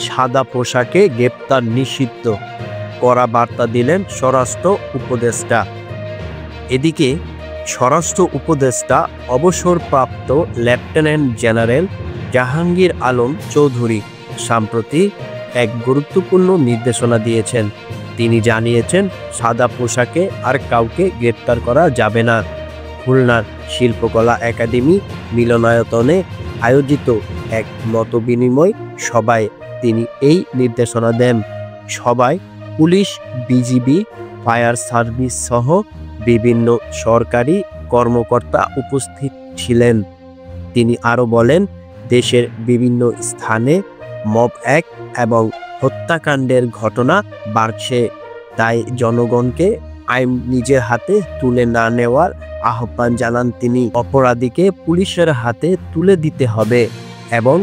সাদা পোশাকে গ্রেপ্তার নিষিদ্ধ, কড়া বার্তা দিলেন স্বরাষ্ট্র উপদেষ্টা। এদিকে স্বরাষ্ট্র উপদেষ্টা অবসরপ্রাপ্ত লেফটেন্যান্ট জেনারেল জাহাঙ্গীর আলম চৌধুরী সম্প্রতি এক গুরুত্বপূর্ণ নির্দেশনা দিয়েছেন। তিনি জানিয়েছেন, সাদা পোশাকে আর কাউকে গ্রেপ্তার করা যাবে না। খুলনার শিল্পকলা একাডেমি মিলনায়তনে আয়োজিত এক মতবিনিময় সভায় তিনি এই নির্দেশনা দেন। সভায় পুলিশ, বিজিবি, ফায়ার সার্ভিস সহ বিভিন্ন সরকারি কর্মকর্তা উপস্থিত ছিলেন। তিনি আরও বলেন, দেশের বিভিন্ন স্থানে মব এক এবং হত্যাকাণ্ডের ঘটনা বাড়ছে, তাই জনগণকে আইন নিজের হাতে তুলে না নেওয়ার আহ্বান জানান তিনি। অপরাধীকে পুলিশের হাতে তুলে দিতে হবে এবং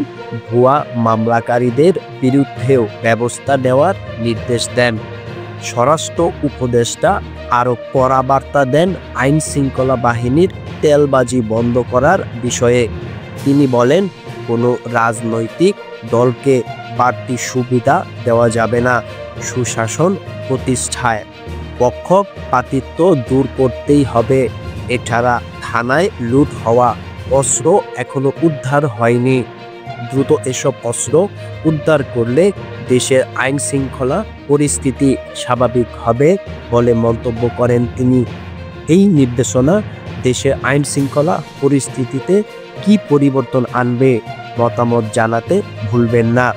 ভুয়া মামলাকারীদের বিরুদ্ধেও ব্যবস্থা নেওয়ার নির্দেশ দেন। স্বরাষ্ট্র উপদেষ্টা আরও কড়া বার্তা দেন আইন শৃঙ্খলা বাহিনীর তেলবাজি বন্ধ করার বিষয়ে। তিনি বলেন, কোনো রাজনৈতিক দলকে বাড়তি সুবিধা দেওয়া যাবে না। সুশাসন প্রতিষ্ঠায় পক্ষপাতিত্ব দূর করতেই হবে। এছাড়া থানায় লুট হওয়া অস্ত্র এখনো উদ্ধার হয়নি। দ্রুত এসব অস্ত্র উদ্ধার করলে দেশের আইন শৃঙ্খলা পরিস্থিতি স্বাভাবিক হবে বলে মন্তব্য করেন তিনি। এই নির্দেশনা দেশের আইন শৃঙ্খলা পরিস্থিতিতে কী পরিবর্তন আনবে, মতামত জানাতে ভুলবেন না।